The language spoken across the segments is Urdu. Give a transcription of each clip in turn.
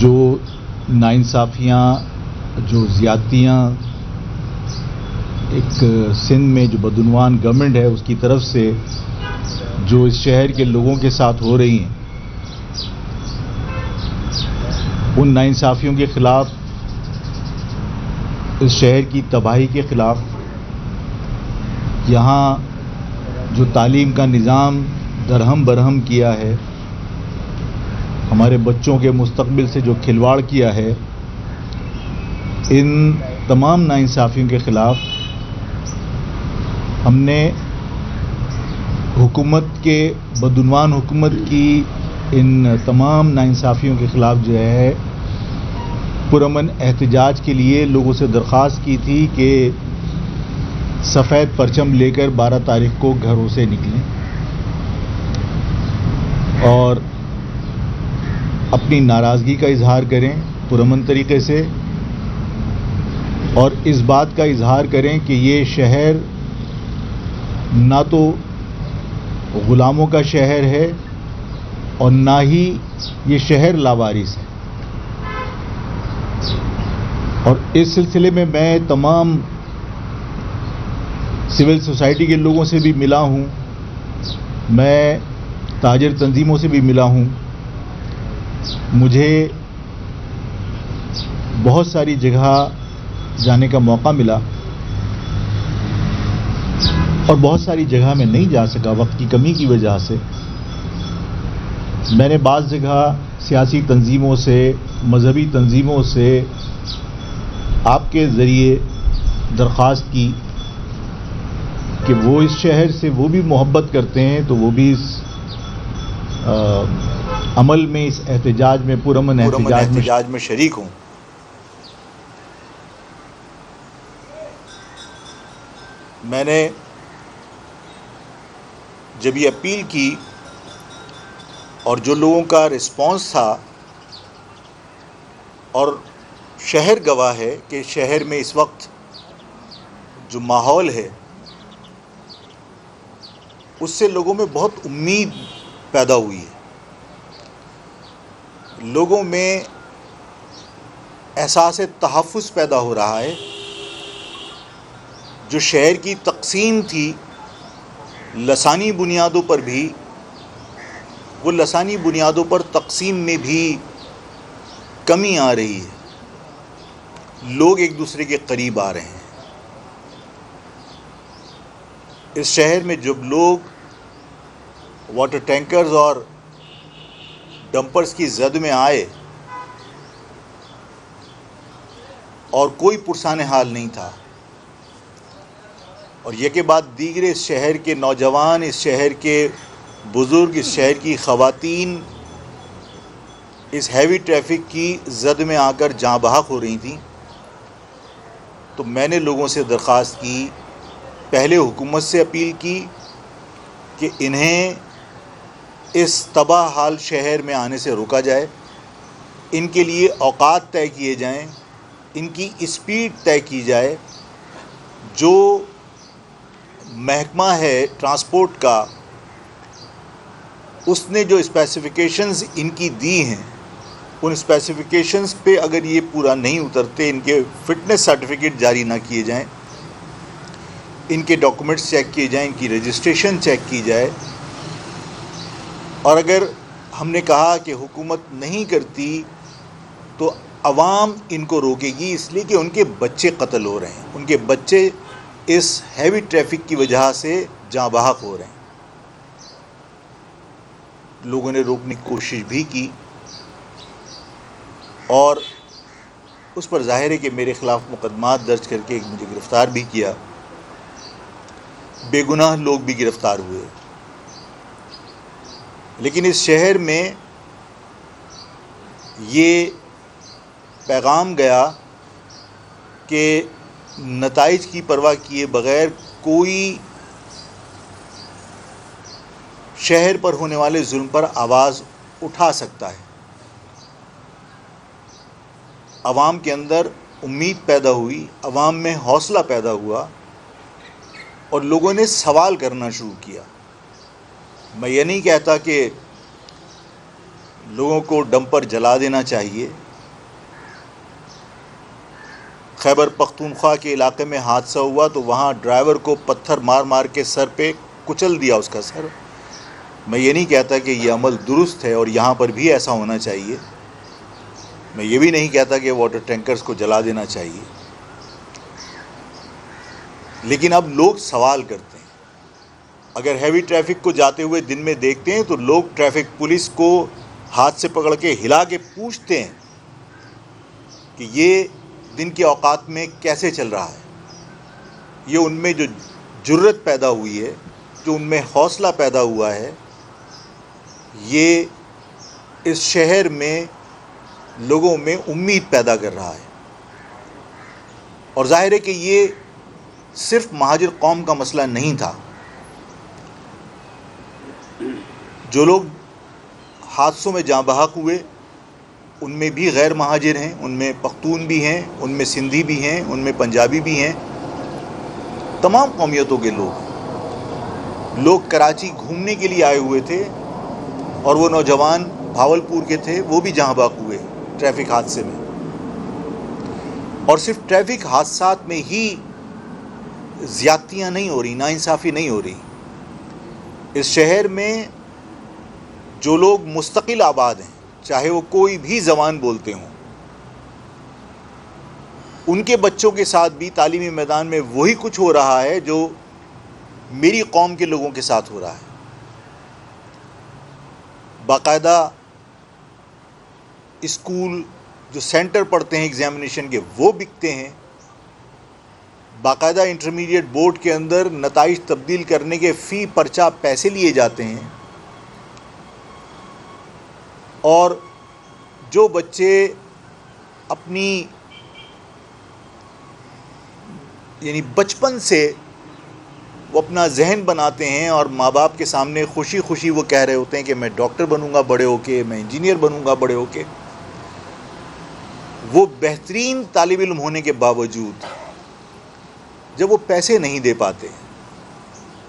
جو ناانصافیاں، جو زیادتیاں ایک سندھ میں جو بدعنوان گورنمنٹ ہے اس کی طرف سے جو اس شہر کے لوگوں کے ساتھ ہو رہی ہیں، ان ناانصافیوں کے خلاف، اس شہر کی تباہی کے خلاف، یہاں جو تعلیم کا نظام درہم برہم کیا ہے، ہمارے بچوں کے مستقبل سے جو کھلواڑ کیا ہے، ان تمام ناانصافیوں کے خلاف ہم نے حکومت کے بدعنوان حکومت کی ان تمام ناانصافیوں کے خلاف جو ہے پرامن احتجاج کے لیے لوگوں سے درخواست کی تھی کہ سفید پرچم لے کر 12 تاریخ کو گھروں سے نکلیں اور اپنی ناراضگی کا اظہار کریں پرامن طریقے سے، اور اس بات کا اظہار کریں کہ یہ شہر نہ تو غلاموں کا شہر ہے اور نہ ہی یہ شہر لاوارث ہے۔ اور اس سلسلے میں تمام سول سوسائٹی کے لوگوں سے بھی ملا ہوں، میں تاجر تنظیموں سے بھی ملا ہوں، مجھے بہت ساری جگہ جانے کا موقع ملا اور بہت ساری جگہ میں نہیں جا سکا وقت کی کمی کی وجہ سے۔ میں نے بعض جگہ سیاسی تنظیموں سے، مذہبی تنظیموں سے آپ کے ذریعے درخواست کی کہ وہ اس شہر سے وہ بھی محبت کرتے ہیں تو وہ بھی اس عمل میں، اس احتجاج میں، پرامن احتجاج میں شریک ہوں۔ میں نے جب یہ اپیل کی اور جو لوگوں کا رسپانس تھا، اور شہر گواہ ہے کہ شہر میں اس وقت جو ماحول ہے اس سے لوگوں میں بہت امید پیدا ہوئی ہے، لوگوں میں احساس تحفظ پیدا ہو رہا ہے۔ جو شہر کی تقسیم تھی لسانی بنیادوں پر بھی، وہ لسانی بنیادوں پر تقسیم میں بھی کمی آ رہی ہے، لوگ ایک دوسرے کے قریب آ رہے ہیں۔ اس شہر میں جب لوگ واٹر ٹینکرز اور ڈمپرز کی زد میں آئے اور کوئی پرسان حال نہیں تھا، اور یہ کے بعد دیگر اس شہر کے نوجوان، اس شہر کے بزرگ، اس شہر کی خواتین اس ہیوی ٹریفک کی زد میں آ کر جاں بحق ہو رہی تھیں، تو میں نے لوگوں سے درخواست کی، پہلے حکومت سے اپیل کی کہ انہیں اس تباہ حال شہر میں آنے سے روکا جائے، ان کے لیے اوقات طے کیے جائیں، ان کی اسپیڈ طے کی جائے۔ جو محکمہ ہے ٹرانسپورٹ کا، اس نے جو اسپیسیفیکیشنز ان کی دی ہیں، ان اسپیسیفیکیشنز پہ اگر یہ پورا نہیں اترتے، ان کے فٹنس سرٹیفکیٹ جاری نہ کیے جائیں، ان کے ڈاکومنٹس چیک کیے جائیں، ان کی رجسٹریشن چیک کی جائے، اور اگر ہم نے کہا کہ حکومت نہیں کرتی تو عوام ان کو روکے گی، اس لیے کہ ان کے بچے قتل ہو رہے ہیں، ان کے بچے اس ہیوی ٹریفک کی وجہ سے جاں بحق ہو رہے ہیں۔ لوگوں نے روکنے کی کوشش بھی کی، اور اس پر ظاہر ہے کہ میرے خلاف مقدمات درج کر کے مجھے گرفتار بھی کیا، بے گناہ لوگ بھی گرفتار ہوئے۔ لیکن اس شہر میں یہ پیغام گیا کہ نتائج کی پرواہ کیے بغیر کوئی شہر پر ہونے والے ظلم پر آواز اٹھا سکتا ہے۔ عوام کے اندر امید پیدا ہوئی، عوام میں حوصلہ پیدا ہوا، اور لوگوں نے سوال کرنا شروع کیا۔ میں یہ نہیں کہتا کہ لوگوں کو ڈمپر جلا دینا چاہیے، خیبر پختونخوا کے علاقے میں حادثہ ہوا تو وہاں ڈرائیور کو پتھر مار مار کے سر پہ کچل دیا اس کا سر. میں یہ نہیں کہتا کہ یہ عمل درست ہے اور یہاں پر بھی ایسا ہونا چاہیے. میں یہ بھی نہیں کہتا کہ واٹر ٹینکرز کو جلا دینا چاہیے. لیکن اب لوگ سوال کرتے ہیں. اگر ہیوی ٹریفک کو جاتے ہوئے دن میں دیکھتے ہیں تو لوگ ٹریفک پولیس کو ہاتھ سے پکڑ کے ہلا کے پوچھتے ہیں کہ یہ دن کے اوقات میں کیسے چل رہا ہے. یہ ان میں جو جرت پیدا ہوئی ہے، جو ان میں حوصلہ پیدا ہوا ہے، یہ اس شہر میں لوگوں میں امید پیدا کر رہا ہے. اور ظاہر ہے کہ یہ صرف مہاجر قوم کا مسئلہ نہیں تھا. جو لوگ حادثوں میں جاں بحق ہوئے ان میں بھی غیر مہاجر ہیں، ان میں پختون بھی ہیں، ان میں سندھی بھی ہیں، ان میں پنجابی بھی ہیں، تمام قومیتوں کے لوگ کراچی گھومنے کے لیے آئے ہوئے تھے اور وہ نوجوان بھاولپور کے تھے، وہ بھی جاں بحق ہوئے ٹریفک حادثے میں. اور صرف ٹریفک حادثات میں ہی زیادتیاں نہیں ہو رہی، ناانصافی نہیں ہو رہی. اس شہر میں جو لوگ مستقل آباد ہیں، چاہے وہ کوئی بھی زبان بولتے ہوں، ان کے بچوں کے ساتھ بھی تعلیمی میدان میں وہی کچھ ہو رہا ہے جو میری قوم کے لوگوں کے ساتھ ہو رہا ہے. باقاعدہ اسکول جو سینٹر پڑھتے ہیں ایگزامینیشن کے وہ بکتے ہیں. باقاعدہ انٹرمیڈیٹ بورڈ کے اندر نتائج تبدیل کرنے کے فی پرچہ پیسے لیے جاتے ہیں. اور جو بچے اپنی یعنی بچپن سے وہ اپنا ذہن بناتے ہیں اور ماں باپ کے سامنے خوشی خوشی وہ کہہ رہے ہوتے ہیں کہ میں ڈاکٹر بنوں گا بڑے ہو کے، میں انجینئر بنوں گا بڑے ہو کے، وہ بہترین طالب علم ہونے کے باوجود جب وہ پیسے نہیں دے پاتے،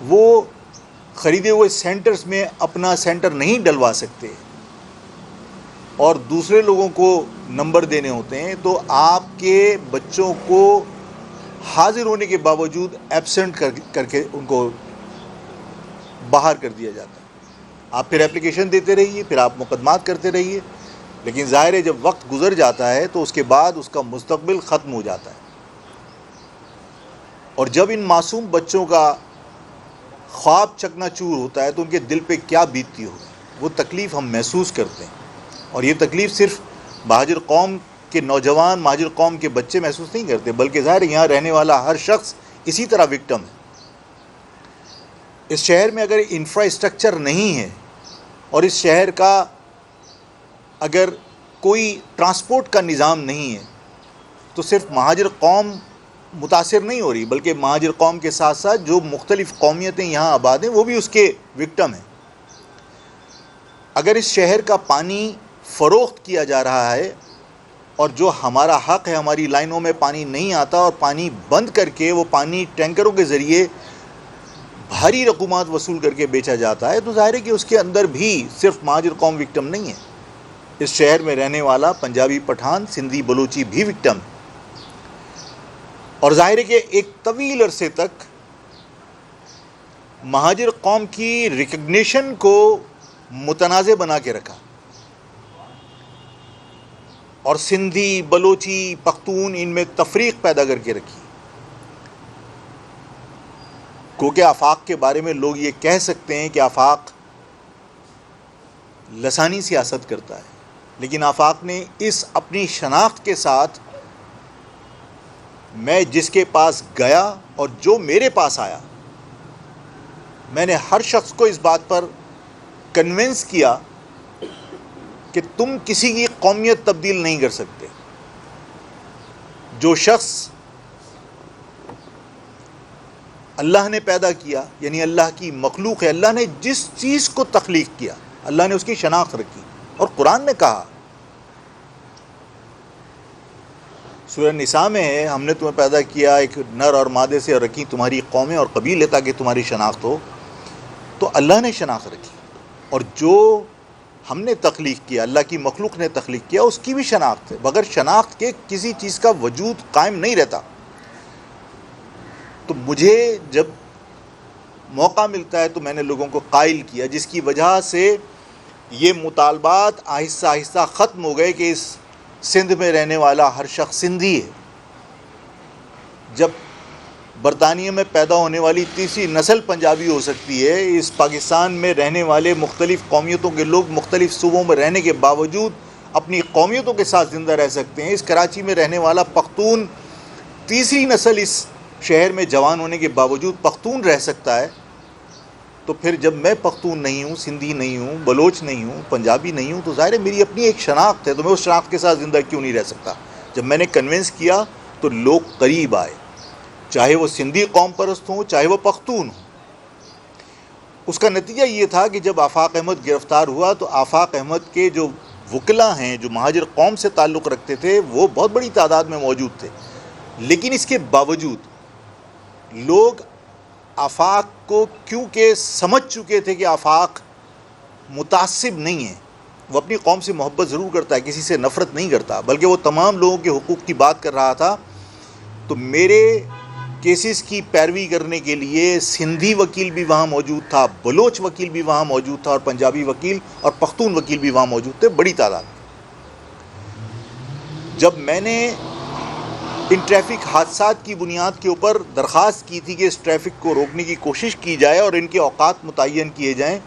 وہ خریدے ہوئے سینٹرز میں اپنا سینٹر نہیں ڈلوا سکتے اور دوسرے لوگوں کو نمبر دینے ہوتے ہیں، تو آپ کے بچوں کو حاضر ہونے کے باوجود ایبسنٹ کر کے ان کو باہر کر دیا جاتا ہے. آپ پھر اپلیکیشن دیتے رہیے، پھر آپ مقدمات کرتے رہیے، لیکن ظاہر ہے جب وقت گزر جاتا ہے تو اس کے بعد اس کا مستقبل ختم ہو جاتا ہے. اور جب ان معصوم بچوں کا خواب چکنا چور ہوتا ہے تو ان کے دل پہ کیا بیتتی ہوگی، وہ تکلیف ہم محسوس کرتے ہیں. اور یہ تکلیف صرف مہاجر قوم کے نوجوان، مہاجر قوم کے بچے محسوس نہیں کرتے، بلکہ ظاہر یہاں رہنے والا ہر شخص اسی طرح وکٹم ہے. اس شہر میں اگر انفراسٹرکچر نہیں ہے اور اس شہر کا اگر کوئی ٹرانسپورٹ کا نظام نہیں ہے تو صرف مہاجر قوم متاثر نہیں ہو رہی، بلکہ مہاجر قوم کے ساتھ ساتھ جو مختلف قومیتیں یہاں آباد ہیں وہ بھی اس کے وکٹم ہیں. اگر اس شہر کا پانی فروخت کیا جا رہا ہے اور جو ہمارا حق ہے، ہماری لائنوں میں پانی نہیں آتا اور پانی بند کر کے وہ پانی ٹینکروں کے ذریعے بھاری رقومات وصول کر کے بیچا جاتا ہے، تو ظاہر ہے کہ اس کے اندر بھی صرف مہاجر قوم وکٹم نہیں ہے. اس شہر میں رہنے والا پنجابی، پٹھان، سندھی، بلوچی بھی وکٹم ہے. اور ظاہر ہے کہ ایک طویل عرصے تک مہاجر قوم کی ریکگنیشن کو متنازع بنا کے رکھا اور سندھی، بلوچی، پختون ان میں تفریق پیدا کر کے رکھی. کیونکہ آفاق کے بارے میں لوگ یہ کہہ سکتے ہیں کہ آفاق لسانی سیاست کرتا ہے، لیکن آفاق نے اس اپنی شناخت کے ساتھ میں جس کے پاس گیا اور جو میرے پاس آیا، میں نے ہر شخص کو اس بات پر کنونس کیا کہ تم کسی کی قومیت تبدیل نہیں کر سکتے. جو شخص اللہ نے پیدا کیا، یعنی اللہ کی مخلوق ہے، اللہ نے جس چیز کو تخلیق کیا اللہ نے اس کی شناخت رکھی. اور قرآن نے کہا، سورہ نساء میں ہے، ہم نے تمہیں پیدا کیا ایک نر اور مادے سے اور رکھی تمہاری قومیں اور قبیلے تاکہ تمہاری شناخت ہو. تو اللہ نے شناخت رکھی. اور جو ہم نے تخلیق کیا، اللہ کی مخلوق نے تخلیق کیا، اس کی بھی شناخت ہے. بغیر شناخت کے کسی چیز کا وجود قائم نہیں رہتا. تو مجھے جب موقع ملتا ہے تو میں نے لوگوں کو قائل کیا، جس کی وجہ سے یہ مطالبات آہستہ آہستہ ختم ہو گئے کہ اس سندھ میں رہنے والا ہر شخص سندھی ہے. جب برطانیہ میں پیدا ہونے والی تیسری نسل پنجابی ہو سکتی ہے، اس پاکستان میں رہنے والے مختلف قومیتوں کے لوگ مختلف صوبوں میں رہنے کے باوجود اپنی قومیتوں کے ساتھ زندہ رہ سکتے ہیں. اس کراچی میں رہنے والا پختون تیسری نسل اس شہر میں جوان ہونے کے باوجود پختون رہ سکتا ہے. تو پھر جب میں پختون نہیں ہوں، سندھی نہیں ہوں، بلوچ نہیں ہوں، پنجابی نہیں ہوں، تو ظاہر ہے میری اپنی ایک شناخت ہے، تو میں اس شناخت کے ساتھ زندہ کیوں نہیں رہ سکتا. جب میں نے کنونس کیا تو لوگ قریب آئے، چاہے وہ سندھی قوم پرست ہوں، چاہے وہ پختون ہوں. اس کا نتیجہ یہ تھا کہ جب آفاق احمد گرفتار ہوا تو آفاق احمد کے جو وکلاء ہیں جو مہاجر قوم سے تعلق رکھتے تھے وہ بہت بڑی تعداد میں موجود تھے. لیکن اس کے باوجود لوگ آفاق کو کیونکہ سمجھ چکے تھے کہ آفاق متعصب نہیں ہے، وہ اپنی قوم سے محبت ضرور کرتا ہے، کسی سے نفرت نہیں کرتا، بلکہ وہ تمام لوگوں کے حقوق کی بات کر رہا تھا. تو میرے کیسز کی پیروی کرنے کے لیے سندھی وکیل بھی وہاں موجود تھا، بلوچ وکیل بھی وہاں موجود تھا، اور پنجابی وکیل اور پختون وکیل بھی وہاں موجود تھے، بڑی تعداد. جب میں نے ان ٹریفک حادثات کی بنیاد کے اوپر درخواست کی تھی کہ اس ٹریفک کو روکنے کی کوشش کی جائے اور ان کے اوقات متعین کیے جائیں،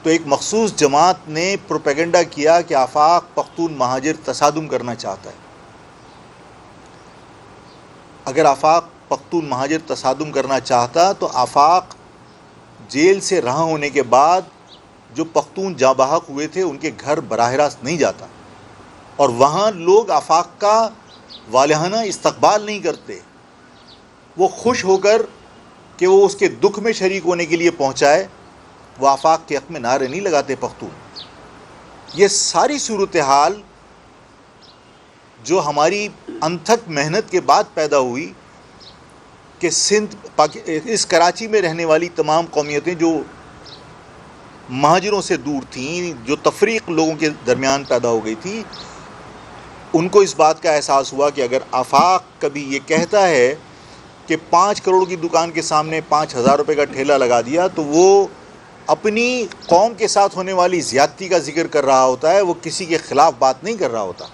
تو ایک مخصوص جماعت نے پروپیگنڈا کیا کہ آفاق پختون مہاجر تصادم کرنا چاہتا ہے. اگر آفاق پختون مہاجر تصادم کرنا چاہتا تو آفاق جیل سے رہا ہونے کے بعد جو پختون جاں بحق ہوئے تھے ان کے گھر براہ راست نہیں جاتا، اور وہاں لوگ آفاق کا والہانہ استقبال نہیں کرتے. وہ خوش ہو کر کہ وہ اس کے دکھ میں شریک ہونے کے لیے پہنچائے، وہ آفاق کے حق میں نعرے نہیں لگاتے پختون. یہ ساری صورتحال جو ہماری انتھک محنت کے بعد پیدا ہوئی کہ اس کراچی میں رہنے والی تمام قومیتیں جو مہاجروں سے دور تھیں، جو تفریق لوگوں کے درمیان پیدا ہو گئی تھی، ان کو اس بات کا احساس ہوا کہ اگر آفاق کبھی یہ کہتا ہے کہ 5 کروڑ کی دکان کے سامنے 5,000 روپے کا ٹھیلا لگا دیا، تو وہ اپنی قوم کے ساتھ ہونے والی زیادتی کا ذکر کر رہا ہوتا ہے، وہ کسی کے خلاف بات نہیں کر رہا ہوتا.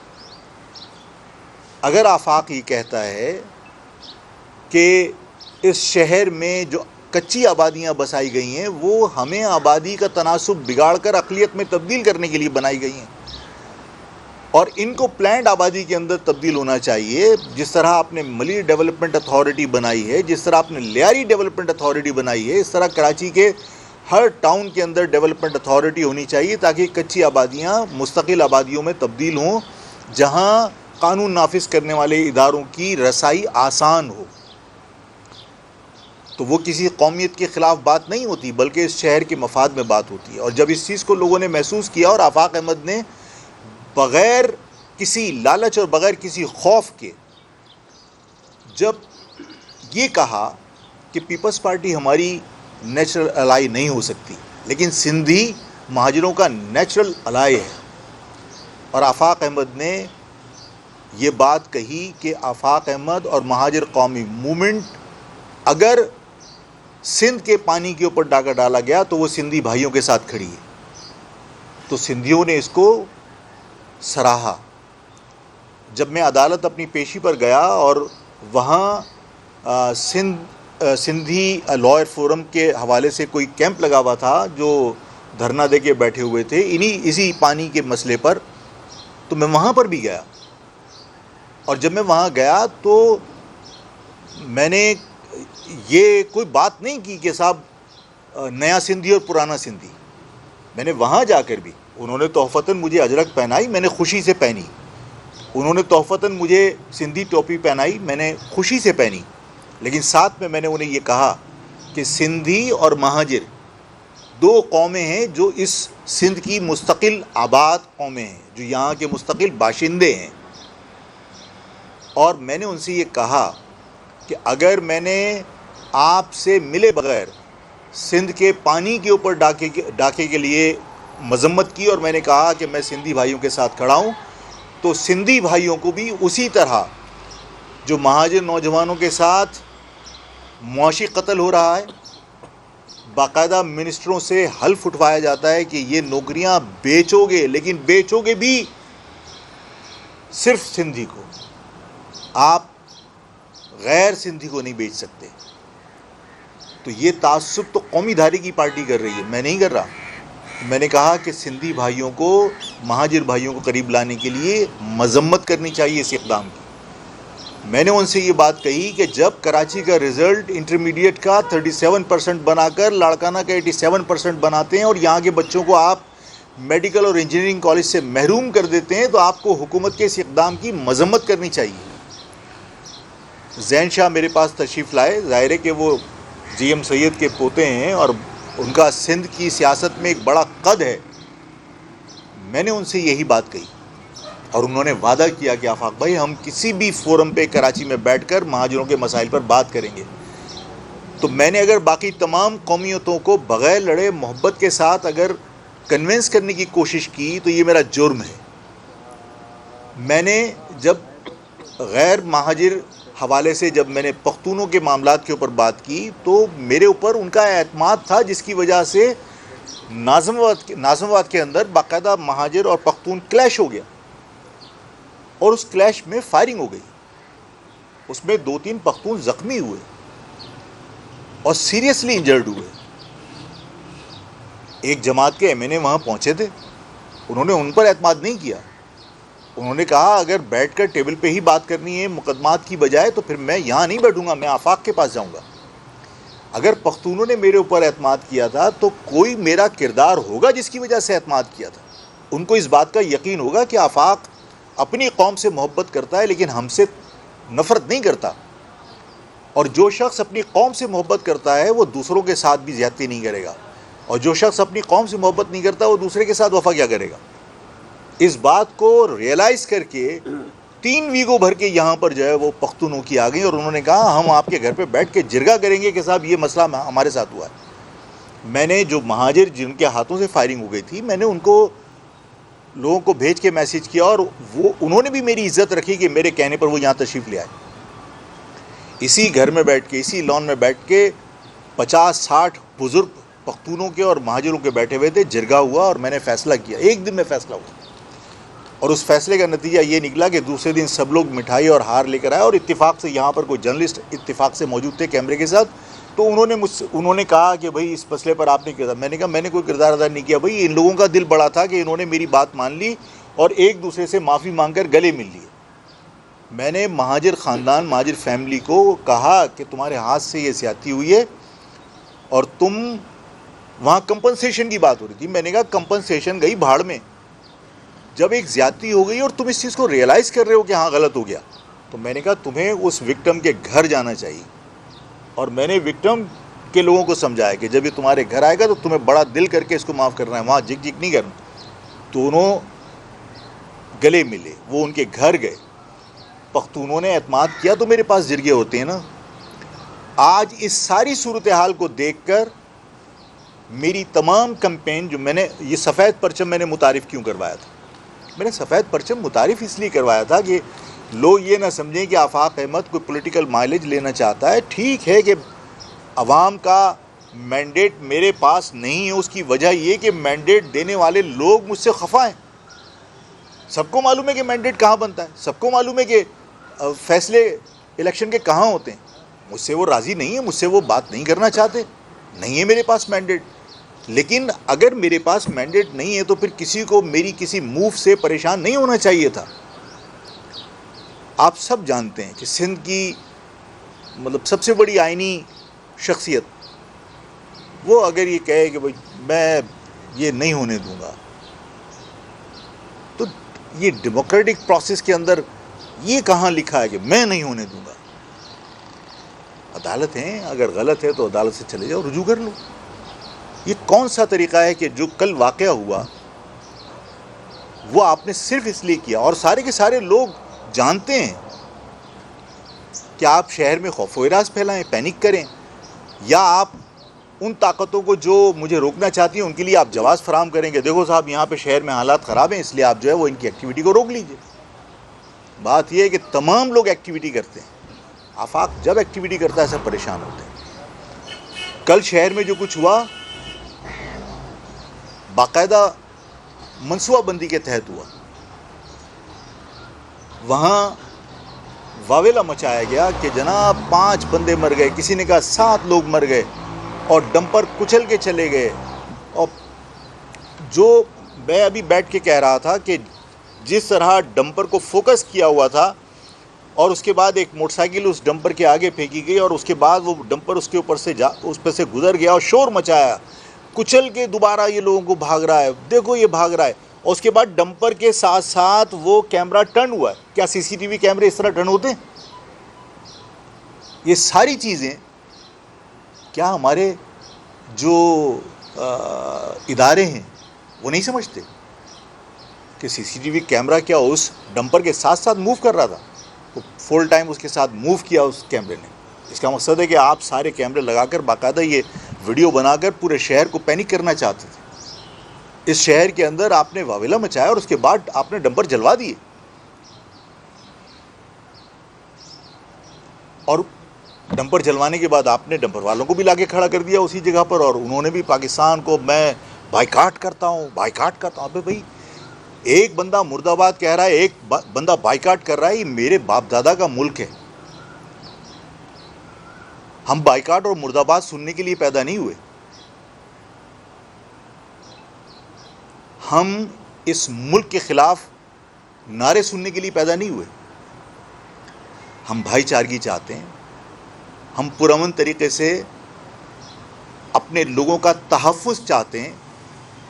اگر آفاق یہ کہتا ہے کہ اس شہر میں جو کچی آبادیاں بسائی گئی ہیں وہ ہمیں آبادی کا تناسب بگاڑ کر اقلیت میں تبدیل کرنے کے لیے بنائی گئی ہیں اور ان کو پلانڈ آبادی کے اندر تبدیل ہونا چاہیے، جس طرح آپ نے ملی ڈیولپمنٹ اتھارٹی بنائی ہے، جس طرح آپ نے لیاری ڈیولپمنٹ اتھارٹی بنائی ہے، اس طرح کراچی کے ہر ٹاؤن کے اندر ڈیولپمنٹ اتھارٹی ہونی چاہیے تاکہ کچی آبادیاں مستقل آبادیوں میں تبدیل ہوں، جہاں قانون نافذ کرنے والے اداروں کی رسائی آسان ہو. تو وہ کسی قومیت کے خلاف بات نہیں ہوتی بلکہ اس شہر کے مفاد میں بات ہوتی ہے. اور جب اس چیز کو لوگوں نے محسوس کیا اور آفاق احمد نے بغیر کسی لالچ اور بغیر کسی خوف کے جب یہ کہا کہ پیپلز پارٹی ہماری نیچرل الائی نہیں ہو سکتی لیکن سندھی مہاجروں کا نیچرل الائی ہے، اور آفاق احمد نے یہ بات کہی کہ آفاق احمد اور مہاجر قومی موومنٹ اگر سندھ کے پانی کے اوپر ڈاکہ ڈالا گیا تو وہ سندھی بھائیوں کے ساتھ کھڑی ہے. تو سندھیوں نے اس کو سراہا. جب میں عدالت اپنی پیشی پر گیا اور وہاں سندھی لائر فورم کے حوالے سے کوئی کیمپ لگا ہوا تھا جو دھرنا دے کے بیٹھے ہوئے تھے اسی پانی کے مسئلے پر، تو میں وہاں پر بھی گیا. اور جب میں وہاں گیا تو میں نے یہ کوئی بات نہیں کی کہ صاحب نیا سندھی اور پرانا سندھی. میں نے وہاں جا کر بھی، انہوں نے تحفتاً مجھے اجرک پہنائی، میں نے خوشی سے پہنی. انہوں نے تحفتاً مجھے سندھی ٹوپی پہنائی، میں نے خوشی سے پہنی. لیکن ساتھ میں نے انہیں یہ کہا کہ سندھی اور مہاجر 2 قومیں ہیں جو اس سندھ کی مستقل آباد قومیں ہیں، جو یہاں کے مستقل باشندے ہیں. اور میں نے ان سے یہ کہا کہ اگر میں نے آپ سے ملے بغیر سندھ کے پانی کے اوپر ڈاکے کے لیے مذمت کی اور میں نے کہا کہ میں سندھی بھائیوں کے ساتھ کھڑا ہوں، تو سندھی بھائیوں کو بھی اسی طرح جو مہاجر نوجوانوں کے ساتھ معاشی قتل ہو رہا ہے، باقاعدہ منسٹروں سے حلف اٹھوایا جاتا ہے کہ یہ نوکریاں بیچو گے، لیکن بیچو گے بھی صرف سندھی کو، آپ غیر سندھی کو نہیں بیچ سکتے. تو یہ تعصب تو قومی دھاری کی پارٹی کر رہی ہے، میں نہیں کر رہا. میں نے کہا کہ سندھی بھائیوں کو، مہاجر بھائیوں کو قریب لانے کے لیے مذمت کرنی چاہیے اس اقدام کی. میں نے ان سے یہ بات کہی کہ جب کراچی کا رزلٹ انٹرمیڈیٹ کا 37% بنا کر لاڑکانہ کا 87% بناتے ہیں اور یہاں کے بچوں کو آپ میڈیکل اور انجینئرنگ کالج سے محروم کر دیتے ہیں، تو آپ کو حکومت کے اس اقدام کی مذمت کرنی چاہیے. زین شاہ میرے پاس تشریف لائے، ظاہر ہے کہ وہ جی ایم سید کے پوتے ہیں اور ان کا سندھ کی سیاست میں ایک بڑا قد ہے. میں نے ان سے یہی بات کہی اور انہوں نے وعدہ کیا کہ آفاق بھائی ہم کسی بھی فورم پہ کراچی میں بیٹھ کر مہاجروں کے مسائل پر بات کریں گے. تو میں نے اگر باقی تمام قومیتوں کو بغیر لڑے محبت کے ساتھ اگر کنونس کرنے کی کوشش کی تو یہ میرا جرم ہے. میں نے جب غیر مہاجر حوالے سے جب میں نے پختونوں کے معاملات کے اوپر بات کی تو میرے اوپر ان کا اعتماد تھا، جس کی وجہ سے ناظم آباد کے اندر باقاعدہ مہاجر اور پختون کلیش ہو گیا اور اس کلیش میں فائرنگ ہو گئی. اس میں 2-3 پختون زخمی ہوئے اور سیریسلی انجرڈ ہوئے. ایک جماعت کے MNA وہاں پہنچے تھے، انہوں نے ان پر اعتماد نہیں کیا. انہوں نے کہا اگر بیٹھ کر ٹیبل پہ ہی بات کرنی ہے مقدمات کی بجائے تو پھر میں یہاں نہیں بیٹھوں گا، میں آفاق کے پاس جاؤں گا. اگر پختونوں نے میرے اوپر اعتماد کیا تھا تو کوئی میرا کردار ہوگا جس کی وجہ سے اعتماد کیا تھا. ان کو اس بات کا یقین ہوگا کہ آفاق اپنی قوم سے محبت کرتا ہے لیکن ہم سے نفرت نہیں کرتا، اور جو شخص اپنی قوم سے محبت کرتا ہے وہ دوسروں کے ساتھ بھی زیادتی نہیں کرے گا، اور جو شخص اپنی قوم سے محبت نہیں کرتا وہ دوسرے کے ساتھ وفا کیا کرے گا. اس بات کو ریئلائز کر کے 3 ویگو بھر کے یہاں پر جو ہے وہ پختونوں کی آ گئی اور انہوں نے کہا ہم آپ کے گھر پہ بیٹھ کے جرگہ کریں گے کہ صاحب یہ مسئلہ ہمارے ساتھ ہوا ہے. میں نے جو مہاجر جن کے ہاتھوں سے فائرنگ ہو گئی تھی میں نے ان کو لوگوں کو بھیج کے میسیج کیا اور وہ انہوں نے بھی میری عزت رکھی کہ میرے کہنے پر وہ یہاں تشریف لے آئے. اسی گھر میں بیٹھ کے، اسی لان میں بیٹھ کے 50-60 بزرگ پختونوں کے اور مہاجروں کے بیٹھے ہوئے تھے، جرگہ ہوا اور میں نے فیصلہ کیا. ایک دن میں فیصلہ ہوا اور اس فیصلے کا نتیجہ یہ نکلا کہ دوسرے دن سب لوگ مٹھائی اور ہار لے کر آئے اور اتفاق سے یہاں پر کوئی جرنلسٹ اتفاق سے موجود تھے کیمرے کے ساتھ. تو انہوں نے کہا کہ بھائی اس مسئلے پر آپ نے کیا تھا. میں نے کہا میں نے کوئی کردار ادا نہیں کیا بھائی، ان لوگوں کا دل بڑا تھا کہ انہوں نے میری بات مان لی اور ایک دوسرے سے معافی مانگ کر گلے مل لیے. میں نے مہاجر خاندان، مہاجر فیملی کو کہا کہ تمہارے ہاتھ سے یہ زیادتی ہوئی ہے اور تم، وہاں کمپنسیشن کی بات ہو رہی تھی، میں نے کہا کمپنسیشن گئی بھاڑ میں. جب ایک زیادتی ہو گئی اور تم اس چیز کو ریئلائز کر رہے ہو کہ ہاں غلط ہو گیا، تو میں نے کہا تمہیں اس وکٹم کے گھر جانا چاہیے. اور میں نے وکٹم کے لوگوں کو سمجھایا کہ جب یہ تمہارے گھر آئے گا تو تمہیں بڑا دل کر کے اس کو معاف کرنا ہے، وہاں جھک جھک نہیں کرنا. دونوں گلے ملے، وہ ان کے گھر گئے، پختونوں نے اعتماد کیا تو میرے پاس جرگے ہوتے ہیں نا. آج اس ساری صورتحال کو دیکھ کر میری تمام کمپین جو میں نے، یہ سفید پرچم میں نے متعارف کیوں کروایا تھا؟ میں نے سفید پرچم متعارف اس لیے کروایا تھا کہ لوگ یہ نہ سمجھیں کہ آفاق احمد کوئی پولیٹیکل مائلیج لینا چاہتا ہے. ٹھیک ہے کہ عوام کا مینڈیٹ میرے پاس نہیں ہے، اس کی وجہ یہ کہ مینڈیٹ دینے والے لوگ مجھ سے خفا ہیں. سب کو معلوم ہے کہ مینڈیٹ کہاں بنتا ہے، سب کو معلوم ہے کہ فیصلے الیکشن کے کہاں ہوتے ہیں. مجھ سے وہ راضی نہیں ہے، مجھ سے وہ بات نہیں کرنا چاہتے، نہیں ہے میرے پاس مینڈیٹ. لیکن اگر میرے پاس مینڈیٹ نہیں ہے تو پھر کسی کو میری کسی موو سے پریشان نہیں ہونا چاہیے تھا. آپ سب جانتے ہیں کہ سندھ کی مطلب سب سے بڑی آئینی شخصیت، وہ اگر یہ کہے کہ بھائی میں یہ نہیں ہونے دوں گا، تو یہ ڈیموکریٹک پروسیس کے اندر یہ کہاں لکھا ہے کہ میں نہیں ہونے دوں گا؟ عدالت ہے، اگر غلط ہے تو عدالت سے چلے جاؤ، رجوع کر لو. یہ کون سا طریقہ ہے کہ جو کل واقعہ ہوا وہ آپ نے صرف اس لیے کیا، اور سارے کے سارے لوگ جانتے ہیں کہ آپ شہر میں خوف و ہراس پھیلائیں، پینک کریں، یا آپ ان طاقتوں کو جو مجھے روکنا چاہتی ہیں ان کے لیے آپ جواز فراہم کریں گے دیکھو صاحب یہاں پہ شہر میں حالات خراب ہیں اس لیے آپ جو ہے وہ ان کی ایکٹیویٹی کو روک لیجئے. بات یہ ہے کہ تمام لوگ ایکٹیویٹی کرتے ہیں, آفاق جب ایکٹیویٹی کرتا ہے سب پریشان ہوتے ہیں. کل شہر میں جو کچھ ہوا باقاعدہ منصوبہ بندی کے تحت ہوا. وہاں واویلا مچایا گیا کہ جناب 5 بندے مر گئے, کسی نے کہا 7 لوگ مر گئے, اور ڈمپر کچل کے چلے گئے. اور جو میں ابھی بیٹھ کے کہہ رہا تھا کہ جس طرح ڈمپر کو فوکس کیا ہوا تھا اور اس کے بعد ایک موٹر سائیکل اس ڈمپر کے آگے پھینکی گئی اور اس کے بعد وہ ڈمپر اس کے اوپر سے اس پہ سے گزر گیا اور شور مچایا, کچل کے دوبارہ یہ لوگوں کو بھاگ رہا ہے, دیکھو یہ بھاگ رہا ہے. اور اس کے بعد ڈمپر کے ساتھ ساتھ وہ کیمرہ ٹرن ہوا ہے. کیا سی سی ٹی وی کیمرے اس طرح ٹرن ہوتے ہیں؟ یہ ساری چیزیں کیا ہمارے جو ادارے ہیں وہ نہیں سمجھتے کہ سی سی ٹی وی کیمرہ کیا اس ڈمپر کے ساتھ ساتھ موو کر رہا تھا, وہ فل ٹائم اس کے ساتھ موو کیا اس کیمرے نے. اس کا مقصد ہے کہ آپ سارے کیمرے لگا کر باقاعدہ یہ ویڈیو بنا کر پورے شہر کو پینک کرنا چاہتے تھے. اس شہر کے اندر آپ نے واویلا مچایا اور اس کے بعد آپ نے ڈمپر جلوا دیے, اور ڈمپر جلوانے کے بعد آپ نے ڈمپر والوں کو بھی لا کے کھڑا کر دیا اسی جگہ پر, اور انہوں نے بھی پاکستان کو میں بائیکاٹ کرتا ہوں بائیکاٹ کرتا ہوں. ابے بھائی ایک بندہ مرد آباد کہہ رہا ہے, ایک بندہ بائیکاٹ کر رہا ہے, یہ میرے باپ دادا کا ملک ہے. ہم بائیکاٹ اور مرد آباد سننے کے لیے پیدا نہیں ہوئے, ہم اس ملک کے خلاف نعرے سننے کے لیے پیدا نہیں ہوئے. ہم بھائی چارگی چاہتے ہیں, ہم پرامن طریقے سے اپنے لوگوں کا تحفظ چاہتے ہیں,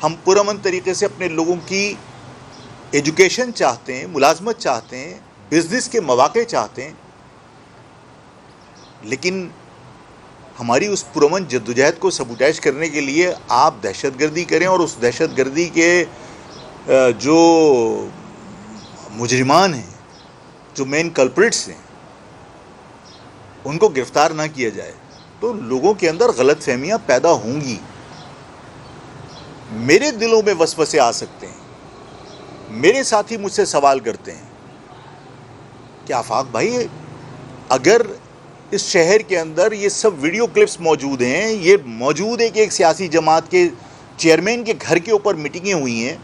ہم پرامن طریقے سے اپنے لوگوں کی ایجوکیشن چاہتے ہیں, ملازمت چاہتے ہیں, بزنس کے مواقع چاہتے ہیں. لیکن ہماری اس پرامن جدوجہد کو سبوٹائز کرنے کے لیے آپ دہشت گردی کریں, اور اس دہشت گردی کے جو مجرمان ہیں, جو مین کلپریٹس ہیں, ان کو گرفتار نہ کیا جائے تو لوگوں کے اندر غلط فہمیاں پیدا ہوں گی. میرے دلوں میں وسوسے آ سکتے ہیں. میرے ساتھی مجھ سے سوال کرتے ہیں کہ آفاق بھائی اگر اس شہر کے اندر یہ سب ویڈیو کلپس موجود ہیں, یہ موجود ہے کہ ایک سیاسی جماعت کے چیئرمین کے گھر کے اوپر میٹنگیں ہوئی ہیں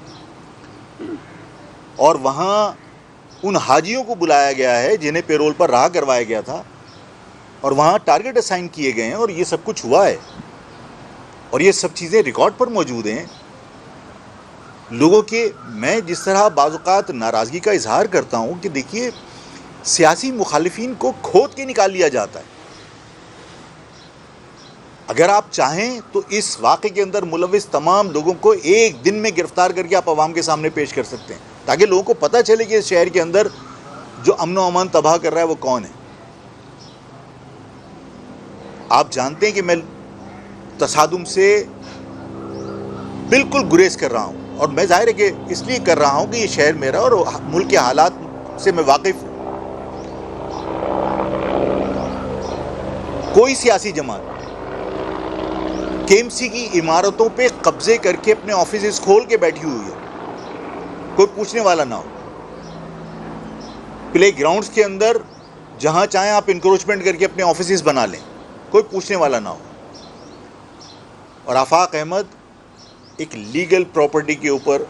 اور وہاں ان حاجیوں کو بلایا گیا ہے جنہیں پیرول پر رہا کروایا گیا تھا, اور وہاں ٹارگٹ اسائن کیے گئے ہیں, اور یہ سب کچھ ہوا ہے, اور یہ سب چیزیں ریکارڈ پر موجود ہیں. لوگوں کے میں جس طرح بعض اوقات ناراضگی کا اظہار کرتا ہوں کہ دیکھیے سیاسی مخالفین کو کھود کے نکال لیا جاتا ہے. اگر آپ چاہیں تو اس واقعے کے اندر ملوث تمام لوگوں کو ایک دن میں گرفتار کر کے آپ عوام کے سامنے پیش کر سکتے ہیں, تاکہ لوگوں کو پتہ چلے کہ اس شہر کے اندر جو امن و امان تباہ کر رہا ہے وہ کون ہے. آپ جانتے ہیں کہ میں تصادم سے بالکل گریز کر رہا ہوں, اور میں ظاہر ہے کہ اس لیے کر رہا ہوں کہ یہ شہر میرا اور ملک کے حالات سے میں واقف ہوں. کوئی سیاسی جماعت کے ایم سی کی عمارتوں پہ قبضے کر کے اپنے آفیسز کھول کے بیٹھی ہوئی ہے, کوئی پوچھنے والا نہ ہو. پلے گراؤنڈز کے اندر جہاں چاہیں آپ انکروچمنٹ کر کے اپنے آفیسز بنا لیں, کوئی پوچھنے والا نہ ہو. اور آفاق احمد ایک لیگل پراپرٹی کے اوپر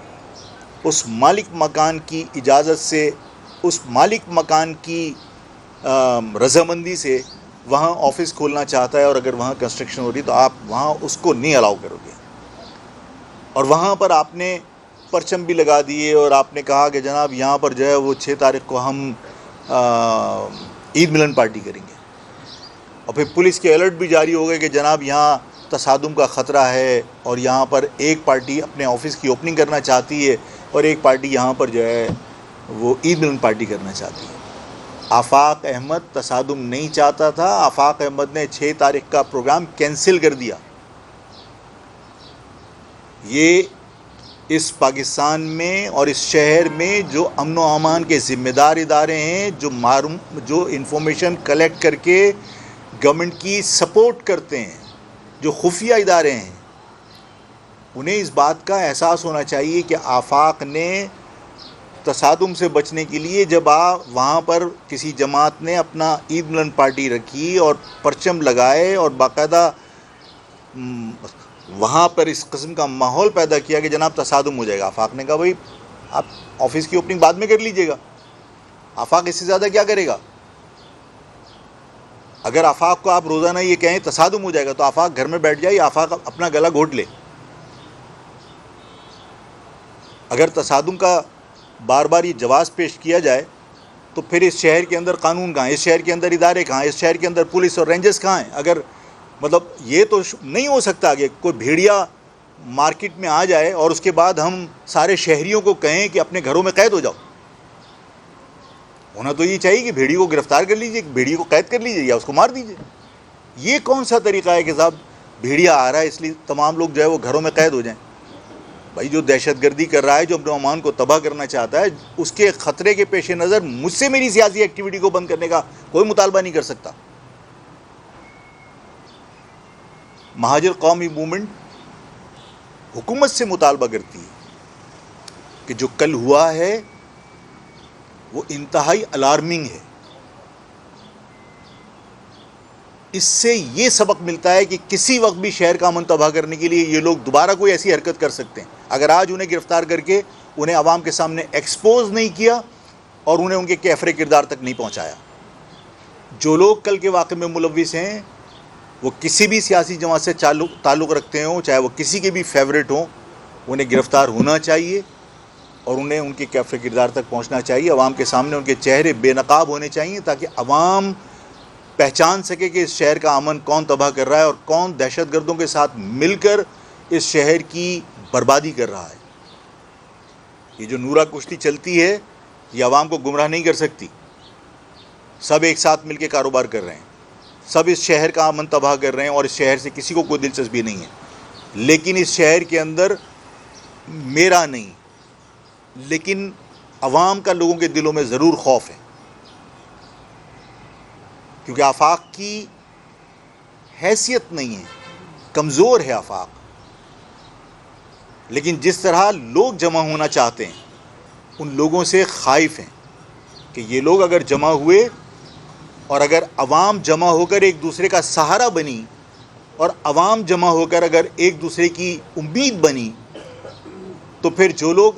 اس مالک مکان کی اجازت سے, اس مالک مکان کی رضامندی سے وہاں آفس کھولنا چاہتا ہے, اور اگر وہاں کنسٹرکشن ہو رہی تو آپ وہاں اس کو نہیں الاؤ کرو گے. اور وہاں پر آپ نے پرچم بھی لگا دیے اور آپ نے کہا کہ جناب یہاں پر جو ہے وہ 6 تاریخ کو ہم عید ملن پارٹی کریں گے, اور پھر پولیس کے الرٹ بھی جاری ہو گئے کہ جناب یہاں تصادم کا خطرہ ہے, اور یہاں پر ایک پارٹی اپنے آفس کی اوپننگ کرنا چاہتی ہے اور ایک پارٹی یہاں پر جو ہے وہ عید ملن پارٹی کرنا چاہتی ہے. آفاق احمد تصادم نہیں چاہتا تھا, آفاق احمد نے 6 تاریخ کا پروگرام کینسل کر دیا. یہ اس پاکستان میں اور اس شہر میں جو امن و امان کے ذمہ دار ادارے ہیں, جو انفارمیشن کلیکٹ کر کے گورنمنٹ کی سپورٹ کرتے ہیں, جو خفیہ ادارے ہیں انہیں اس بات کا احساس ہونا چاہیے کہ آفاق نے تصادم سے بچنے کے لیے جب وہاں پر کسی جماعت نے اپنا عید ملن پارٹی رکھی اور پرچم لگائے اور باقاعدہ وہاں پر اس قسم کا ماحول پیدا کیا کہ جناب تصادم ہو جائے گا، آفاق نے کہا بھائی آپ آفس کی اوپننگ بعد میں کر لیجئے گا، آفاق اس سے زیادہ کیا کرے گا؟ اگر آفاق کو آپ روزانہ یہ کہیں تصادم ہو جائے گا تو آفاق گھر میں بیٹھ جائے، آفاق اپنا گلا گھونٹ لے۔ اگر تصادم کا بار بار یہ جواز پیش کیا جائے تو پھر اس شہر کے اندر قانون کہاں ہے، اس شہر کے اندر ادارے کہاں ہیں، اس شہر کے اندر پولیس اور رینجرز کہاں ہیں؟ اگر مطلب یہ تو نہیں ہو سکتا کہ کوئی بھیڑیا مارکیٹ میں آ جائے اور اس کے بعد ہم سارے شہریوں کو کہیں کہ اپنے گھروں میں قید ہو جاؤ۔ ہونا تو یہ چاہیے کہ بھیڑی کو گرفتار کر لیجئے، بھیڑی کو قید کر لیجئے یا اس کو مار دیجئے۔ یہ کون سا طریقہ ہے کہ صاحب بھیڑیا آ رہا ہے اس لیے تمام لوگ جو ہے وہ گھروں میں قید ہو جائیں؟ بھائی جو دہشت گردی کر رہا ہے، جو اپنے امان کو تباہ کرنا چاہتا ہے، اس کے خطرے کے پیش نظر مجھ سے میری سیاسی ایکٹیویٹی کو بند کرنے کا کوئی مطالبہ نہیں کر سکتا۔ مہاجر قومی موومنٹ حکومت سے مطالبہ کرتی ہے کہ جو کل ہوا ہے وہ انتہائی الارمنگ ہے۔ اس سے یہ سبق ملتا ہے کہ کسی وقت بھی شہر کا امن تباہ کرنے کے لیے یہ لوگ دوبارہ کوئی ایسی حرکت کر سکتے ہیں۔ اگر آج انہیں گرفتار کر کے انہیں عوام کے سامنے ایکسپوز نہیں کیا اور انہیں ان کے کیفر کردار تک نہیں پہنچایا، جو لوگ کل کے واقعے میں ملوث ہیں وہ کسی بھی سیاسی جماعت سے تعلق رکھتے ہوں، چاہے وہ کسی کے بھی فیورٹ ہوں، انہیں گرفتار ہونا چاہیے اور انہیں ان کے کیفر کردار تک پہنچنا چاہیے۔ عوام کے سامنے ان کے چہرے بے نقاب ہونے چاہیے تاکہ عوام پہچان سکے کہ اس شہر کا امن کون تباہ کر رہا ہے اور کون دہشت گردوں کے ساتھ مل کر اس شہر کی بربادی کر رہا ہے۔ یہ جو نورا کشتی چلتی ہے یہ عوام کو گمراہ نہیں کر سکتی۔ سب ایک ساتھ مل کے کاروبار کر رہے ہیں، سب اس شہر کا امن تباہ کر رہے ہیں اور اس شہر سے کسی کو کوئی دلچسپی نہیں ہے، لیکن اس شہر کے اندر میرا نہیں لیکن عوام کا لوگوں کے دلوں میں ضرور خوف ہے، کیونکہ آفاق کی حیثیت نہیں ہے، کمزور ہے آفاق، لیکن جس طرح لوگ جمع ہونا چاہتے ہیں ان لوگوں سے خائف ہیں کہ یہ لوگ اگر جمع ہوئے اور اگر عوام جمع ہو کر ایک دوسرے کا سہارا بنی اور عوام جمع ہو کر اگر ایک دوسرے کی امید بنی تو پھر جو لوگ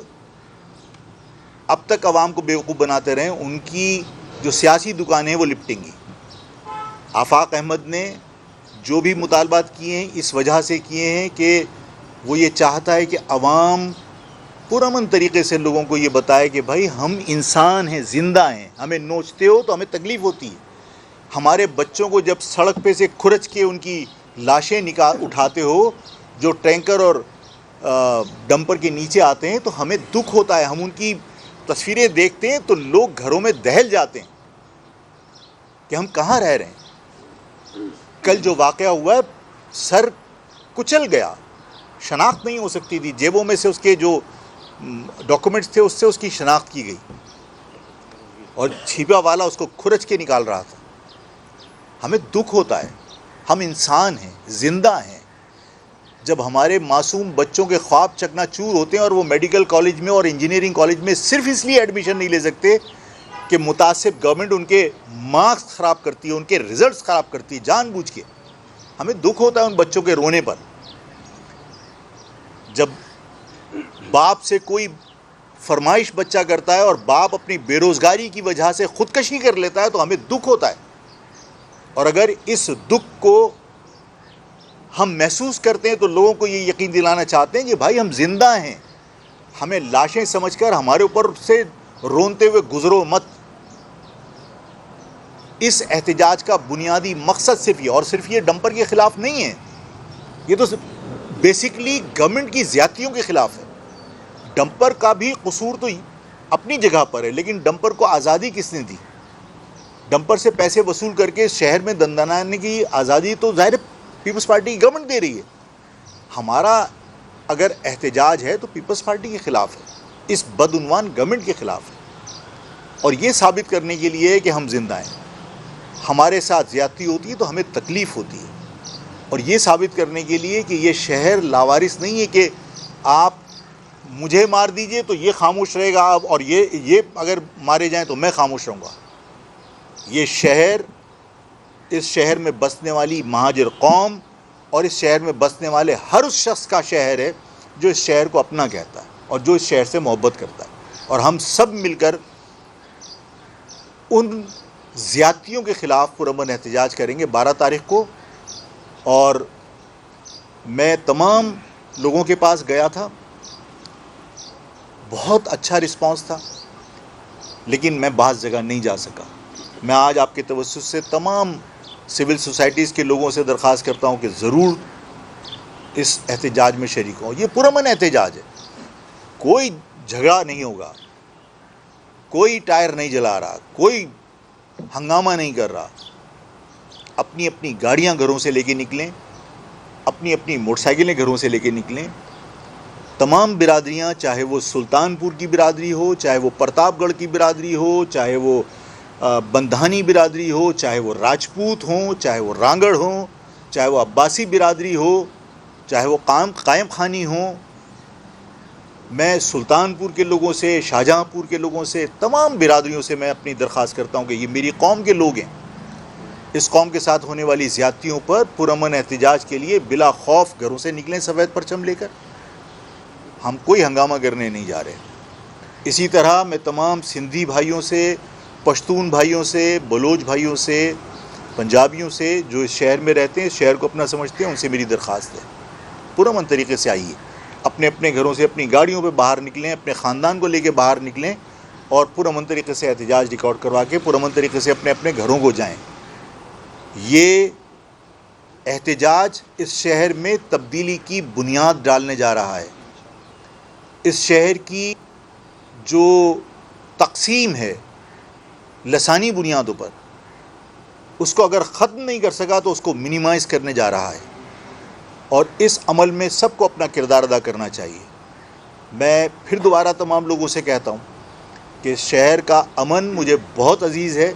اب تک عوام کو بیوقوف بناتے رہے ان کی جو سیاسی دکانیں ہیں وہ لپٹیں گی۔ آفاق احمد نے جو بھی مطالبات کیے ہیں اس وجہ سے کیے ہیں کہ وہ یہ چاہتا ہے کہ عوام پرامن طریقے سے لوگوں کو یہ بتائے کہ بھائی ہم انسان ہیں، زندہ ہیں، ہمیں نوچتے ہو تو ہمیں تکلیف ہوتی ہے، ہمارے بچوں کو جب سڑک پہ سے کھرچ کے ان کی لاشیں اٹھاتے ہو جو ٹینکر اور ڈمپر کے نیچے آتے ہیں تو ہمیں دکھ ہوتا ہے، ہم ان کی تصویریں دیکھتے ہیں تو لوگ گھروں میں دہل جاتے ہیں کہ ہم کہاں رہ رہے ہیں۔ کل جو واقعہ ہوا ہے سر کچل گیا، شناخت نہیں ہو سکتی تھی، جیبوں میں سے اس کے جو ڈاکومنٹس تھے اس سے اس کی شناخت کی گئی اور چھپا والا اس کو کھرچ کے نکال رہا تھا۔ ہمیں دکھ ہوتا ہے، ہم انسان ہیں، زندہ ہیں۔ جب ہمارے معصوم بچوں کے خواب چکنا چور ہوتے ہیں اور وہ میڈیکل کالج میں اور انجینئرنگ کالج میں صرف اس لیے ایڈمیشن نہیں لے سکتے کہ متعصب گورنمنٹ ان کے مارکس خراب کرتی ہے، ان کے رزلٹس خراب کرتی ہے جان بوجھ کے، ہمیں دکھ ہوتا ہے ان بچوں کے رونے پر۔ جب باپ سے کوئی فرمائش بچہ کرتا ہے اور باپ اپنی بے روزگاری کی وجہ سے خودکشی کر لیتا ہے تو ہمیں دکھ ہوتا ہے، اور اگر اس دکھ کو ہم محسوس کرتے ہیں تو لوگوں کو یہ یقین دلانا چاہتے ہیں کہ بھائی ہم زندہ ہیں، ہمیں لاشیں سمجھ کر ہمارے اوپر سے رونتے ہوئے گزرو مت۔ اس احتجاج کا بنیادی مقصد صرف یہ، اور صرف یہ ڈمپر کے خلاف نہیں ہے، یہ تو بیسیکلی گورنمنٹ کی زیادتیوں کے خلاف ہے۔ ڈمپر کا بھی قصور تو اپنی جگہ پر ہے، لیکن ڈمپر کو آزادی کس نے دی؟ ڈمپر سے پیسے وصول کر کے شہر میں دندنانے کی آزادی تو ظاہر پیپلز پارٹی کی گورنمنٹ دے رہی ہے۔ ہمارا اگر احتجاج ہے تو پیپلز پارٹی کے خلاف ہے، اس بدعنوان گورنمنٹ کے خلاف ہے، اور یہ ثابت کرنے کے لیے کہ ہم زندہ ہیں۔ ہمارے ساتھ زیادتی ہوتی ہے تو ہمیں تکلیف ہوتی ہے، اور یہ ثابت کرنے کے لیے کہ یہ شہر لاوارث نہیں ہے کہ آپ مجھے مار دیجئے تو یہ خاموش رہے گا اور یہ اگر مارے جائیں تو میں خاموش رہوں گا. یہ شہر، اس شہر میں بسنے والی مہاجر قوم اور اس شہر میں بسنے والے ہر اس شخص کا شہر ہے جو اس شہر کو اپنا کہتا ہے اور جو اس شہر سے محبت کرتا ہے. اور ہم سب مل کر ان زیادتیوں کے خلاف پرامن احتجاج کریں گے 12 تاریخ کو. اور میں تمام لوگوں کے پاس گیا تھا، بہت اچھا رسپانس تھا، لیکن میں بعض جگہ نہیں جا سکا. میں آج آپ کے توسط سے تمام سول سوسائٹیز کے لوگوں سے درخواست کرتا ہوں کہ ضرور اس احتجاج میں شریک ہوں. یہ پرامن احتجاج ہے، کوئی جھگڑا نہیں ہوگا، کوئی ٹائر نہیں جلا رہا، کوئی ہنگامہ نہیں کر رہا. اپنی اپنی گاڑیاں گھروں سے لے کے نکلیں، اپنی اپنی موٹر سائیکلیں گھروں سے لے کے نکلیں. تمام برادریاں، چاہے وہ سلطان پور کی برادری ہو، چاہے وہ پرتاپ گڑھ کی برادری ہو، چاہے وہ بندھانی برادری ہو، چاہے وہ راجپوت ہوں، چاہے وہ رانگڑ ہوں، چاہے وہ عباسی برادری ہو، چاہے وہ قائم خانی ہوں. میں سلطان پور کے لوگوں سے، شاہجہاں پور کے لوگوں سے، تمام برادریوں سے میں اپنی درخواست کرتا ہوں کہ یہ میری قوم کے لوگ ہیں. اس قوم کے ساتھ ہونے والی زیادتیوں پر پرامن احتجاج کے لیے بلا خوف گھروں سے نکلیں سفید پرچم لے کر. ہم کوئی ہنگامہ کرنے نہیں جا رہے. اسی طرح میں تمام سندھی بھائیوں سے، پشتون بھائیوں سے، بلوچ بھائیوں سے، پنجابیوں سے جو اس شہر میں رہتے ہیں، اس شہر کو اپنا سمجھتے ہیں، ان سے میری درخواست ہے پرامن طریقے سے آئیے. اپنے اپنے گھروں سے اپنی گاڑیوں پہ باہر نکلیں، اپنے خاندان کو لے کے باہر نکلیں اور پرامن طریقے سے احتجاج ریکارڈ کروا کے پرامن طریقے سے اپنے اپنے گھروں کو جائیں. یہ احتجاج اس شہر میں تبدیلی کی بنیاد ڈالنے جا رہا ہے. اس شہر کی جو تقسیم ہے لسانی بنیادوں پر، اس کو اگر ختم نہیں کر سکا تو اس کو منیمائز کرنے جا رہا ہے. اور اس عمل میں سب کو اپنا کردار ادا کرنا چاہیے. میں پھر دوبارہ تمام لوگوں سے کہتا ہوں کہ شہر کا امن مجھے بہت عزیز ہے،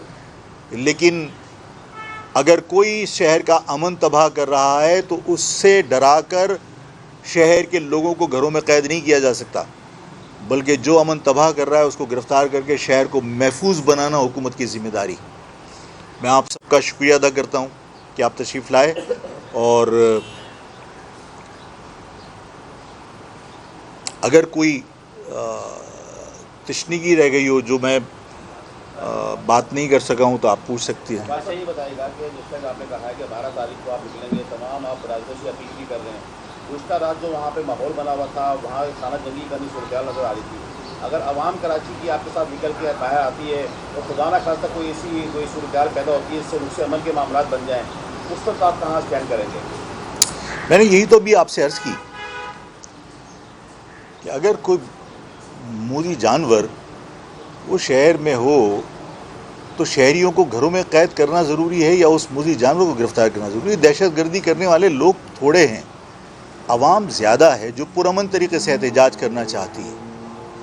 لیکن اگر کوئی شہر کا امن تباہ کر رہا ہے تو اس سے ڈرا کر شہر کے لوگوں کو گھروں میں قید نہیں کیا جا سکتا، بلکہ جو امن تباہ کر رہا ہے اس کو گرفتار کر کے شہر کو محفوظ بنانا حکومت کی ذمہ داری. میں آپ سب کا شکریہ ادا کرتا ہوں کہ آپ تشریف لائے. اور اگر کوئی تشنگی رہ گئی ہو جو میں بات نہیں کر سکا ہوں تو آپ پوچھ سکتی ہیں. بات یہی بتائیے گا کہ جس طرح آپ نے کہا ہے کہ 12 تاریخ کو آپ نکلیں گے، تمام آپ برادروں سے اپیل بھی کر رہے ہیں. گزشتہ رات جو وہاں پہ ماحول بنا ہوا تھا، وہاں خانہ جنگی کرنی صورتحال نظر آ رہی تھی. اگر عوام کراچی کی آپ کے ساتھ نکل کے باہر آتی ہے تو خدا نہ خواستہ کوئی صورتحال پیدا ہوتی ہے، اس سے رخص عمل کے معاملات بن جائیں، اس وقت آپ کہاں اسٹینڈ کریں گے؟ میں نے یہی تو بھی آپ سے عرض کی کہ اگر کوئی موذی جانور وہ شہر میں ہو تو شہریوں کو گھروں میں قید کرنا ضروری ہے یا اس موذی جانور کو گرفتار کرنا ضروری ہے؟ دہشت گردی کرنے والے لوگ تھوڑے ہیں، عوام زیادہ ہے جو پرامن طریقے سے احتجاج کرنا چاہتی ہے.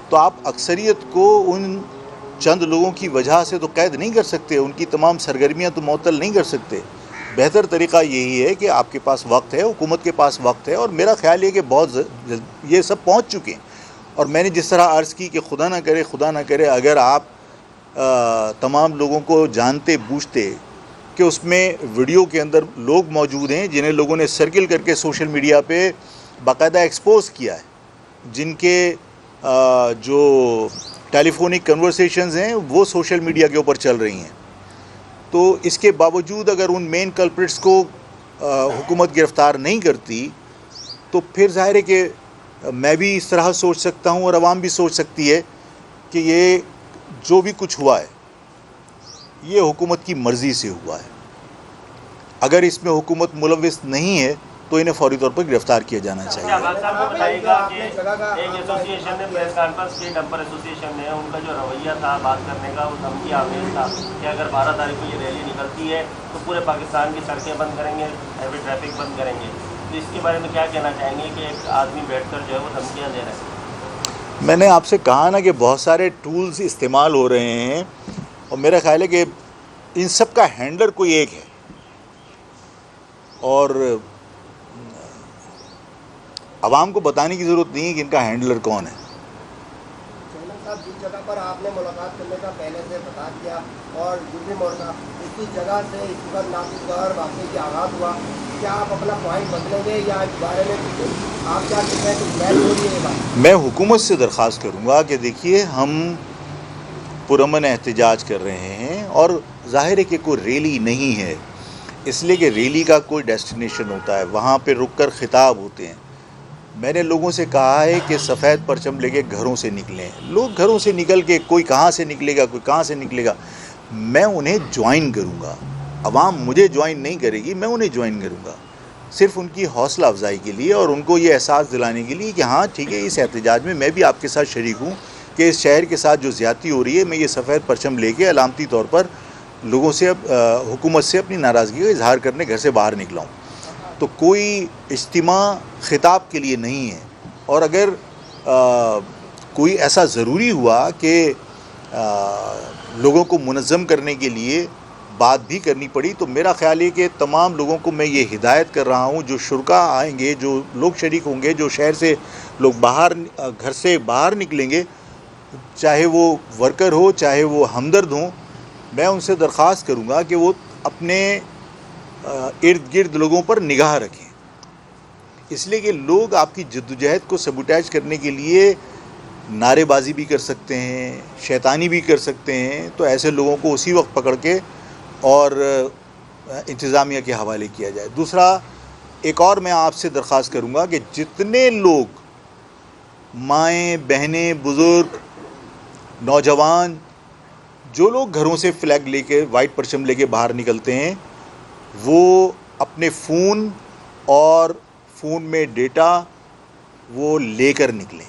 تو آپ اکثریت کو ان چند لوگوں کی وجہ سے تو قید نہیں کر سکتے، ان کی تمام سرگرمیاں تو معطل نہیں کر سکتے. بہتر طریقہ یہی ہے کہ آپ کے پاس وقت ہے، حکومت کے پاس وقت ہے، اور میرا خیال ہے کہ بہت یہ سب پہنچ چکے ہیں. اور میں نے جس طرح عرض کی کہ خدا نہ کرے اگر آپ تمام لوگوں کو جانتے بوجھتے کہ اس میں ویڈیو کے اندر لوگ موجود ہیں جنہیں لوگوں نے سرکل کر کے سوشل میڈیا پہ باقاعدہ ایکسپوز کیا ہے، جن کے جو ٹیلی فونک کنورسیشنز ہیں وہ سوشل میڈیا کے اوپر چل رہی ہیں، تو اس کے باوجود اگر ان مین کلپریٹس کو حکومت گرفتار نہیں کرتی تو پھر ظاہر ہے کہ میں بھی اس طرح سوچ سکتا ہوں اور عوام بھی سوچ سکتی ہے کہ یہ جو بھی کچھ ہوا ہے یہ حکومت کی مرضی سے ہوا ہے. اگر اس میں حکومت ملوث نہیں ہے تو انہیں فوری طور پر گرفتار کیا جانا چاہیے. صاحب کو بتائیے گا کہ ایک ایسوسیشن نے پریس کانفرنس کی، ڈمپر ایسوسیشن نے، ان کا جو رویہ تھا بات کرنے کا وہ دھمکی آمیز تھا کہ اگر 12 تاریخ کو یہ ریلی نکلتی ہے تو پورے پاکستان کی سڑکیں بند کریں گے، ہیوی ٹریفک بند کریں گے. تو اس کے بارے میں کیا کہنا چاہیں گے کہ ایک آدمی بیٹھ کر جو ہے وہ دھمکیاں دے رہے ہیں؟ میں نے آپ سے کہا نا کہ بہت سارے ٹولز استعمال ہو رہے ہیں اور میرا خیال ہے کہ ان سب کا ہینڈلر کوئی ایک ہے، اور عوام کو بتانے کی ضرورت نہیں ہے کہ ان کا ہینڈلر کون ہے. چیئرمین صاحب جس جگہ پر آپ نے ملاقات کرنے کا پہلے سے بتا دیا اور دوسری موقع اسی جگہ سے اس وقت ناگزیر واقعے کی آغاز ہوا, کیا آپ اپنا پوائنٹ بدلیں گے یا اس بارے میں آپ کیا کہتے ہیں کہ بحث ہو رہی ہے یہ بات؟ میں حکومت سے درخواست کروں گا کہ دیکھیے ہم پرامن احتجاج کر رہے ہیں اور ظاہر ہے کہ کوئی ریلی نہیں ہے, اس لیے کہ ریلی کا کوئی ڈیسٹینیشن ہوتا ہے, وہاں پہ رک کر خطاب ہوتے ہیں. میں نے لوگوں سے کہا ہے کہ سفید پرچم لے کے گھروں سے نکلیں. لوگ گھروں سے نکل کے کوئی کہاں سے نکلے گا, کوئی کہاں سے نکلے گا, میں انہیں جوائن کروں گا. عوام مجھے جوائن نہیں کرے گی, میں انہیں جوائن کروں گا, صرف ان کی حوصلہ افزائی کے لیے اور ان کو یہ احساس دلانے کے لیے کہ ہاں ٹھیک ہے, اس احتجاج میں میں بھی آپ کے ساتھ شریک ہوں کہ اس شہر کے ساتھ جو زیادتی ہو رہی ہے میں یہ سفید پرچم لے کے علامتی طور پر لوگوں سے حکومت سے اپنی ناراضگی کا اظہار کرنے گھر سے باہر نکلا ہوں. تو کوئی اجتماع خطاب کے لیے نہیں ہے, اور اگر کوئی ایسا ضروری ہوا کہ لوگوں کو منظم کرنے کے لیے بات بھی کرنی پڑی تو میرا خیال ہے کہ تمام لوگوں کو میں یہ ہدایت کر رہا ہوں, جو شرکاء آئیں گے, جو لوگ شریک ہوں گے, جو شہر سے لوگ گھر سے باہر نکلیں گے, چاہے وہ ورکر ہو چاہے وہ ہمدرد ہوں, میں ان سے درخواست کروں گا کہ وہ اپنے ارد گرد لوگوں پر نگاہ رکھیں, اس لیے کہ لوگ آپ کی جدوجہد کو سبوٹیج کرنے کے لیے نعرے بازی بھی کر سکتے ہیں, شیطانی بھی کر سکتے ہیں. تو ایسے لوگوں کو اسی وقت پکڑ کے اور انتظامیہ کے حوالے کیا جائے. دوسرا ایک اور میں آپ سے درخواست کروں گا کہ جتنے لوگ مائیں بہنیں بزرگ نوجوان جو لوگ گھروں سے فلیگ لے کے وائٹ پرچم لے کے باہر نکلتے ہیں وہ اپنے فون اور فون میں ڈیٹا وہ لے کر نکلیں.